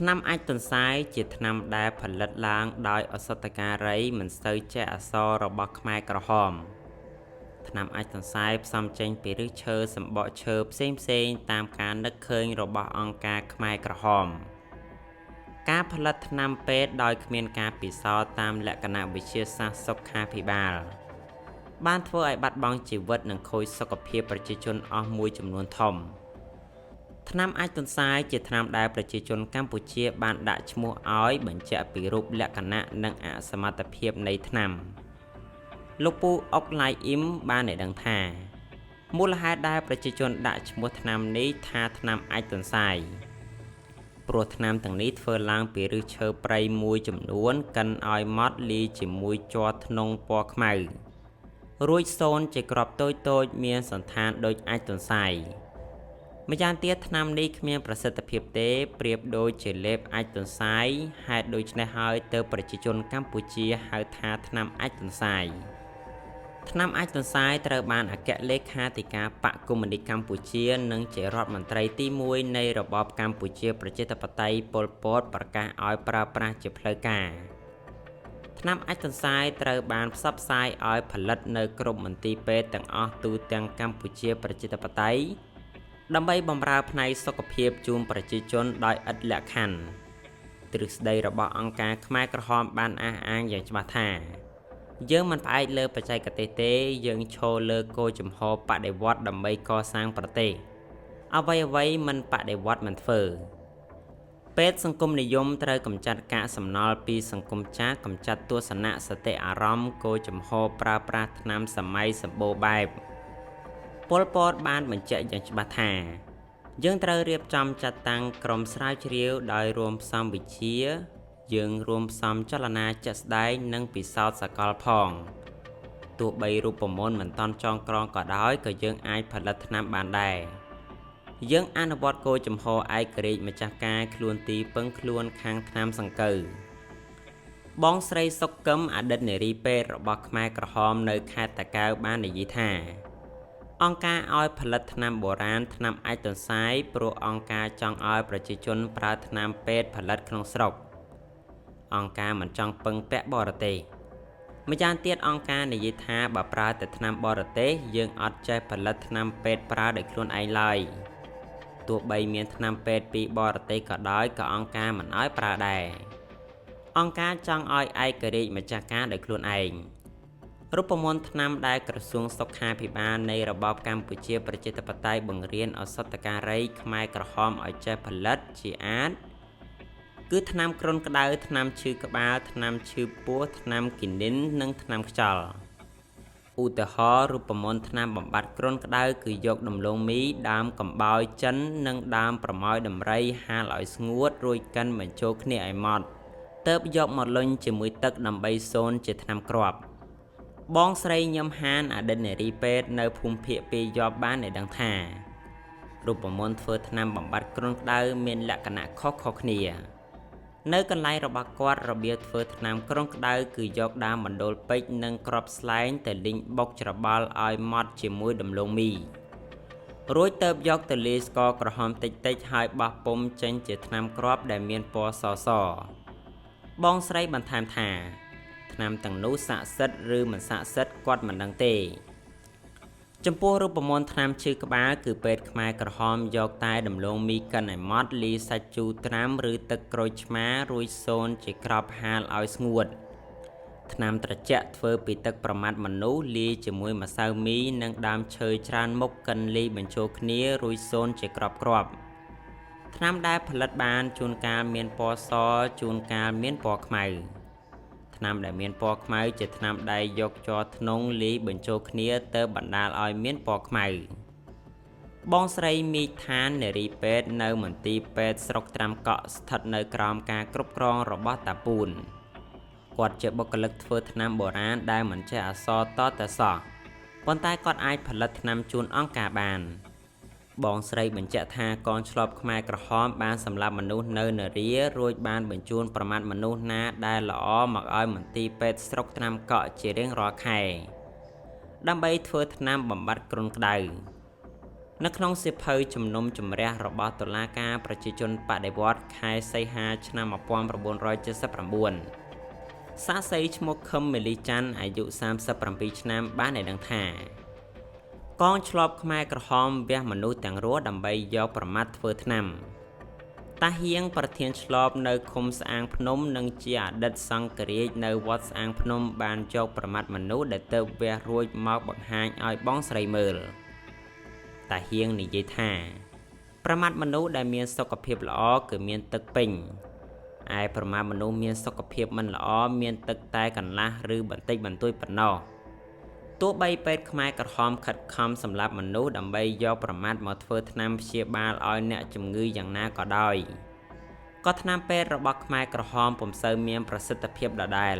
ថ្នាំអាចទន្សាយជាថ្នាំដែលផលិតឡើងដោយឱសថការីមិនសូវចេះអក្សររបស់ខ្មែរក្រហមថ្នាំអាចទន្សាយផ្សំចេញពីឫសឈើសម្បកឈើផ្សេងៗតាមការនឹកឃើញរបស់អង្គការខ្មែរក្រហមការផលិតថ្នាំពេទ្យដោយគ្មានការពិសោធន៍តាមលក្ខណៈវិទ្យាសាស្ត្រសុខាភិបាលបានធ្វើឲ្យបាត់បង់ជីវិតនិងខូចសុខភាពប្រជាជនអស់មួយចំនួនធំថ្នាំអាចទន្សាយជាថ្នាំដែលប្រជាជនកម្ពុជាបានដាក់ឈ្មោះឲ្យបញ្ជាក់ពីរូបលក្ខណៈនិងអសមត្ថភាពនៃថ្នាំលោកពូអុកឡៃអ៊ីមបានឲ្យដឹងថាមូលហេតុដែលប្រជាជនដាក់ឈ្មោះថ្នាំនេះថាថ្នាំអាចទន្សាយព្រោះថ្នាំទាំងនេះធ្វើឡើងពីឫសឈើព្រៃមួយចំនួនកិនឲ្យម៉ត់លាយជាមួយជ័រធ្នង់ពណ៌ខ្មៅរួចសូនជាគ្រាប់តូចៗមានសន្តានដូចអាចទន្សាយម្យ៉ាងទៀតថ្នាំនេះគ្មានប្រសិទ្ធភាពទេប្រៀបដូចជាលេបអាចទន្សាយហេតុដូច្នេះហើយទើបប្រជាជនកម្ពុជាហៅថាថ្នាំអាចទន្សាយថ្នាំអាចទន្សាយត្រូវបានអគ្គលេខាធិការបកកុម្មុយនីសកម្ពុជានិងជារដ្ឋមន្ត្រីទី1នៃរបបកម្ពុជាប្រជាធិបតេយ្យប៉ុល ពតប្រកាសឲ្យប្រើប្រាស់ជាផ្លូវការថ្នាំអាចទន្សាយត្រូវបានផ្សព្វផ្សាយឲ្យផលិតនៅគ្រប់មន្ទីរពេទ្យទាំងអស់ទូទាំងកម្ពុជាប្រជាធិបតេយ្យដើម្បីបម្រើផ្នែកសុខភាពជូនប្រជាជនដោយឥតលក្ខខណ្ឌទ្រឹស្ដីរបស់អង្គការខ្មែរក្រហមបានអះអាងយ៉ាងច្បាស់ថាយើងមិនផ្អែកលើបច្ចេកទេសទេយើងឈរលើគោលជំហរបដិវត្តន៍ដើម្បីកសាងប្រទេសអ្វីមិនបដិវត្តន៍មិនធ្វើពេទ្យសង្គមនិយមត្រូវកម្ចាត់កាកសំណល់ពីសង្គមចាស់កម្ចាត់ទស្សនៈសតិអារម្មណ៍គោលជំហរប្រើប្រាស់ថ្នាំសម័យសម្បូរបែបប៉ុល ពតបានបញ្ជាក់យ៉ាងច្បាស់ថាយើងត្រូវរៀបចំចាត់តាំងក្រុមស្រាវជ្រាវដោយរួមផ្សំវិទ្យាយើងរួមផ្សំចលនាជាក់ស្ដែងនិងពិសោធន៍សកលផងទោះបីរូបមន្តមិនតាន់ចងក្រងក៏ដោយក៏យើងអាចផលិតថ្នាំបានដែរយើងអនុវត្តគោលជំហរឯករាជ្យម្ចាស់ការខ្លួនទីពឹងខ្លួនខាងថ្នាំសង្កូវបងស្រីសុកកឹមអតីតនារីពេទ្យរបស់ខ្មែរក្រហមនៅខេត្តតាកែវបាននិយាយថាអង្គការឲ្យផលិតថ្នាំបុរាណថ្នាំអាចទន្សាយព្រោះអង្គការចង់ឲ្យប្រជាជនប្រើថ្នាំពេទ្យផលិតក្នុងស្រុកអង្គការមិនចង់ពឹងពាក់បរទេសម្យ៉ាងទៀតអង្គការនិយាយថាបើប្រើតែថ្នាំបរទេសយើងអត់ចេះផលិតថ្នាំពេទ្យប្រើដោយខ្លួនឯងឡើយទោះបីមានថ្នាំពេទ្យពីបរទេសក៏ដោយក៏អង្គការមិនឲ្យប្រើដែរអង្គការចង់ឲ្យឯករាជ្យម្ចាស់ការដោយខ្លួនឯងរូបមន្តថ្នាំដែលក្រសួងសុខាភិបាលនៃរបបកម្ពុជាប្រជាធិបតេយ្យបង្រៀនឱសថការីខ្មែរក្រហមឲ្យចេះផលិតជាអាចគឺថ្នាំគ្រុនក្តៅថ្នាំឈឺក្បាលថ្នាំឈឺពោះថ្នាំគីនីននិងថ្នាំខ្យល់ឧទាហរណ៍រូបមន្តថ្នាំបំបត្តិគ្រុនក្តៅគឺយកដំឡូងមីដើមកំបោរចិននិងដើមប្រមោយដំរីហាលឲ្យស្ងួតរួចកិនបញ្ចូលគ្នាឲ្យម៉ត់ទើបយកមកលុញជាមួយទឹកដើម្បីសូនជាថ្នាំគ្រាប់បងស្រីញឹមហានអតីតនារីពេទ្យនៅភូមិភាគ2ជាប់បានឲ្យដឹងថារូបមន្តធ្វើថ្នាំបំបត្តិគ្រុនក្តៅមានលក្ខណៈខុសៗគ្នានៅកន្លែងរបស់គាត់របៀបធ្វើថ្នាំគ្រុនក្តៅគឺយកដើមបណ្ដូលពេជ្រនិងគ្រាប់ស្លែងទៅលីងបុកច្របល់ឲ្យម៉ត់ជាមួយដំឡូងមីរួចទៅយកទៅលាយស្ករក្រហមតិចៗហើយបោះពុម្ពចេញជាថ្នាំគ្រាប់ដែលមានពណ៌សបងស្រីបន្ថែមថាថ្នាំទាំងនោះស័ក្តិសិទ្ធិឬមិនស័ក្តិសិទ្ធិគាត់មិនដឹងទេចំពោះរូបមន្តថ្នាំឈឺក្បាលគឺពេទ្យខ្មែរក្រហមយកតែដំឡូងមីកិនឲ្យម៉ត់លាយសាច់ជូរត្រាំឬទឹកក្រូចឆ្មារួចសូនជាក្របហាលឲ្យស្ងួតថ្នាំត្រជាក់ធ្វើពីទឹកប្រមាត់មនុស្សលាយជាមួយម្សៅមីនិងដើមឈើច្រើនមុខកិនលាយបញ្ចូលគ្នារួចសូនជាក្របថ្នាំដែលផលិតបានជួនកាលមានពណ៌សជួនកាលមានពណ៌ខ្មៅថ្នាំដែលមានពណ៌ខ្មៅជាថ្នាំដែលយកជ័រធ្នង់លាយបញ្ចូលគ្នាទៅបណ្ដាលឲ្យមានពណ៌ខ្មៅបងស្រីមីឋាននារីពេទ្យនៅមន្ទីរពេទ្យស្រុកត្រាំកក់ស្ថិតនៅក្រោមការគ្រប់គ្រងរបស់តាពូនគាត់ជាបុគ្គលិកធ្វើថ្នាំបុរាណដែលមិនចេះអក្សរតតែសោះប៉ុន្តែគាត់អាចផលិតថ្នាំជូនអង្គការបានបងស្រីបញ្ជាក់ថាកងឆ្លប់ខ្មែរក្រហមបានសម្លាប់មនុស្សនៅនរារួចបានបញ្ជូនប្រមាថមនុស្សណាដែលល្អមកឲ្យមន្ទីរពេទ្យស្រុកត្រាំកក់ជារៀងរាល់ខែដើម្បីធ្វើថ្នាំបំបត្តិគ្រុនក្តៅ នៅក្នុងសៀវភៅជំនុំជម្រះរបស់តុលាការប្រជាជនបដិវត្តន៍ខែសីហាឆ្នាំ 1979 សាក្សីឈ្មោះខឹមមេលីច័ន្ទអាយុ 37 ឆ្នាំបានឲ្យដឹងថាកងឆ្លប់ខ្មែរក្រហមវះមនុស្សទាំងរស់ដើម្បីយកប្រមាថធ្វើថ្នាំតាហៀងប្រធានឆ្លប់នៅឃុំស្អាងភ្នំនិងជាអតីតសង្ឃរាជនៅវត្តស្អាងភ្នំបានយកប្រមាថមនុស្សដែលទៅវះរួចមកបង្ហាញឲ្យបងស្រីមើលតាហៀងនិយាយថាប្រមាថមនុស្សដែលមានសុខភាពល្អគឺមានទឹកពេញឯប្រមាថមនុស្សមានសុខភាពមិនល្អមានទឹកតែកន្លះឬបន្តិចបន្តួចប៉ុណ្ណោះទោះបីពេទ្យខ្មែរក្រហមខិតខំសម្លាប់មនុស្សដើម្បីយកប្រមាថមកធ្វើថ្នាំព្យាបាលឲ្យអ្នកជំងឺយ៉ាងណាក៏ដោយក៏ថ្នាំពេទ្យរបស់ខ្មែរក្រហមពុំសូវមានប្រសិទ្ធភាពដដែល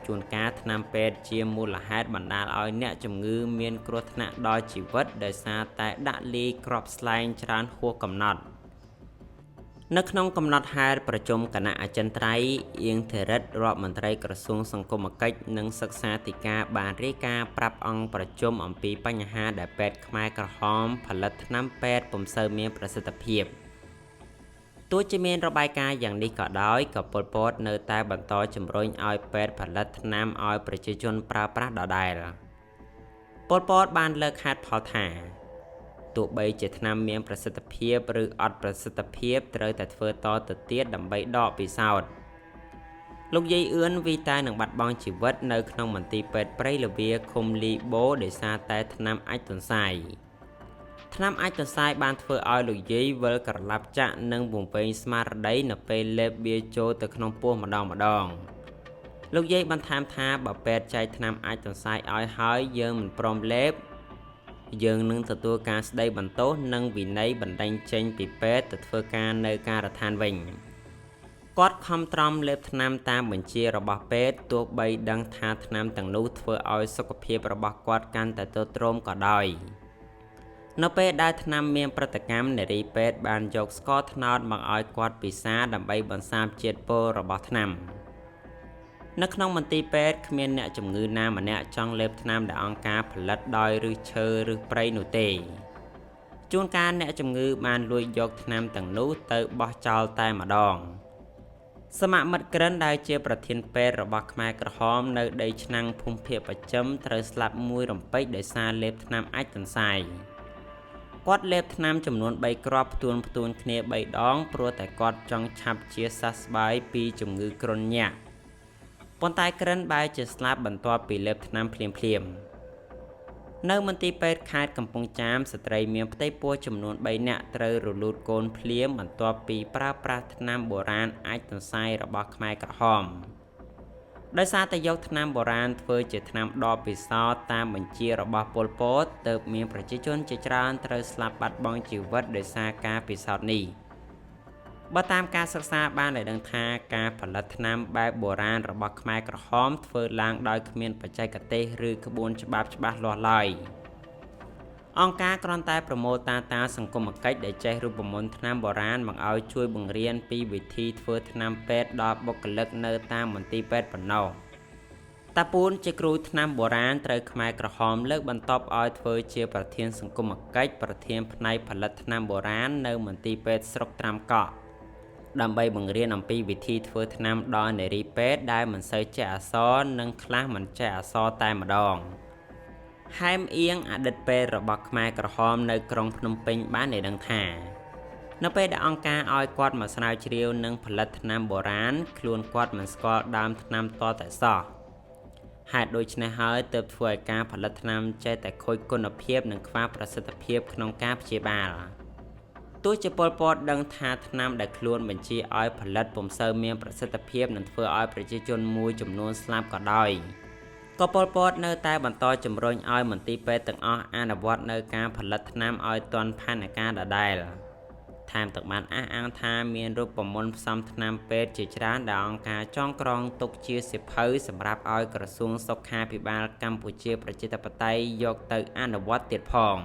ជួនកាលថ្នាំពេទ្យជាមូលហេតុបណ្ដាលឲ្យអ្នកជំងឺមានគ្រោះថ្នាក់ដល់ជីវិតដោយសារតែដាក់លាយគ្រាប់ស្លែងច្រើនហួសកំណត់នៅក្នុងកំណត់ហេតុប្រជុំគណៈអចិន្ត្រៃយ៍អៀងធិរិទ្ធរដ្ឋមន្ត្រីក្រសួងសង្គមកិច្ចនិងសិក្សាធិការបានរាយការណ៍ប្រាប់អង្គប្រជុំអំពីបញ្ហាដែលពេទ្យខ្មែរក្រហមផលិតថ្នាំពេទ្យពុំសូវមានប្រសិទ្ធភាពទោះជាមានរបាយការណ៍យ៉ាងនេះក៏ដោយក៏ប៉ុល ពតនៅតែបន្តជំរុញឲ្យពេទ្យផលិតថ្នាំឲ្យប្រជាជនប្រើប្រាស់ដដែលប៉ុល ពតបានលើកហេតុផលថាទោះបីជាថ្នាំមានប្រសិទ្ធភាពឬអត់ប្រសិទ្ធភាពត្រូវតែធ្វើតទៅទៀតដើម្បីដកពិសោធន៍លោកយាយអឿនវីតែនឹងបាត់បង់ជីវិតនៅក្នុងមន្ទីរពេទ្យព្រៃល្វាឃុំលីបូដោយសារតែថ្នាំអាចទន្សាយថ្នាំអាចទន្សាយបានធ្វើឲ្យលោកយាយវិលក្រឡាប់ចាក់និងបំពេញស្មារតីនៅពេលលេបវាចូលទៅក្នុងពោះម្ដងលោកយាយបន្ថែមថាបើពេទ្យចែកថ្នាំអាចទន្សាយឲ្យហើយយើងមិនព្រមលេបយើងនឹងទទួលការស្ដីបន្ទោសនិងវិន័យបណ្តេញចេញពីពេទ្យទៅធ្វើការនៅការដ្ឋានវិញគាត់ខំត្រំលេបថ្នាំតាមបញ្ជារបស់ពេទ្យទោះបីដឹងថាថ្នាំទាំងនោះធ្វើឲ្យសុខភាពរបស់គាត់កាន់តែទ្រុឌទ្រោមក៏ដោយនៅពេលដែលថ្នាំមានប្រតិកម្មនារីពេទ្យបានយកស្ករត្នោតមកឲ្យគាត់ពិសាដើម្បីបន្សាបជាតិពុលរបស់ថ្នាំនៅក្នុងមន្ទីរពេទ្យគ្មានអ្នកជំងឺណាម្នាក់ចង់លេបថ្នាំដែលអង្គការផលិតដោយឫសឈើឬព្រៃនោះទេជួនកាលអ្នកជំងឺបានលួចយកថ្នាំទាំងនោះទៅបោះចោលតែម្ដងសមមិត្តក្រិនដែលជាប្រធានពេទ្យរបស់ខ្មែរក្រហមនៅដីឆ្នាំងភូមិភាគបច្ចឹមត្រូវស្លាប់មួយរំពេចដោយសារលេបថ្នាំអាចទន្សាយគាត់លេបថ្នាំចំនួន3គ្រាប់ផ្ទួនគ្នា3ដងព្រោះតែគាត់ចង់ឆាប់ជាសះស្បើយពីជំងឺគ្រុនញាក់ប៉ុន្តែក្រិនបែរជាស្លាប់បន្ទាប់ពីលេបថ្នាំភ្លាមនៅមន្ទីរពេទ្យខេត្តកំពង់ចាមស្ត្រីមានផ្ទៃពោះចំនួន3នាក់ត្រូវរលូតកូនភ្លាមបន្ទាប់ពីប្រើប្រាស់ថ្នាំបុរាណអាចទន្សាយរបស់ខ្មែរក្រហមដោយសារតែយកថ្នាំបុរាណធ្វើជាថ្នាំដបពិសោធន៍តាមបញ្ជារបស់ប៉ុល ពតទើបមានប្រជាជនជាច្រើនត្រូវស្លាប់បាត់បង់ជីវិតដោយសារការពិសោធន៍នេះបើតាមការសិក្សាបានឲ្យដឹងថាការផលិតថ្នាំបែបបុរាណរបស់ខ្មែរក្រហមធ្វើឡើងដោយគ្មានបច្ចេកទេសឬក្បួនច្បាប់ច្បាស់លាស់ឡើយអង្គការគ្រាន់តែប្រមូលតាសង្គមកិច្ចដែលចេះរូបមន្តថ្នាំបុរាណមកឲ្យជួយបង្រៀនពីវិធីធ្វើថ្នាំពេទ្យដល់បុគ្គលិកនៅតាមមន្ទីរពេទ្យប៉ុណ្ណោះតាពូនជាគ្រូថ្នាំបុរាណត្រូវខ្មែរក្រហមលើកបន្ទប់ឲ្យធ្វើជាប្រធានសង្គមកិច្ចប្រធានផ្នែកផលិតថ្នាំបុរាណនៅមន្ទីរពេទ្យស្រុកត្រាំកក់ដើម្បីបង្រៀនអំពីវិធីធ្វើថ្នាំដល់នារីពេទ្យដែលមិនសូវចេះអក្សរនិងខ្លះមិនចេះអក្សរតែម្ដងហែមអៀងអតីតពេទ្យរបស់ខ្មែរក្រហមនៅក្រុងភ្នំពេញបានឲ្យដឹងថានៅពេលដែលអង្គការឲ្យគាត់មកស្រាវជ្រាវនិងផលិតថ្នាំបុរាណខ្លួនគាត់មិនស្គាល់ដើមថ្នាំតតែសោះហេតុដូច្នេះហើយទើបធ្វើឲ្យការផលិតថ្នាំចេះតែខូចគុណភាពនិងខ្វះប្រសិទ្ធភាពក្នុងការព្យាបាលទោះជាប៉ុល ពតដឹងថាថ្នាំដែលខ្លួនបញ្ជាឲ្យផលិតពុំសូវមានប្រសិទ្ធភាពនិងធ្វើឲ្យប្រជាជនមួយចំនួនស្លាប់ក៏ដោយក៏ប៉ុល ពតនៅតែបន្តជំរុញឲ្យមន្ទីរពេទ្យទាំងអស់អនុវត្តនៅការផលិតថ្នាំឲ្យទាន់ផែនការដដែលថែមទាំងបានអះអាងថាមានរូបមន្តផ្សំថ្នាំពេទ្យជាច្រើនដែលអង្គការចងក្រងទុកជាសៀវភៅសម្រាប់ឲ្យក្រសួងសុខាភិបាលកម្ពុជាប្រជាធិបតេយ្យយកទៅអនុវត្តទៀតផង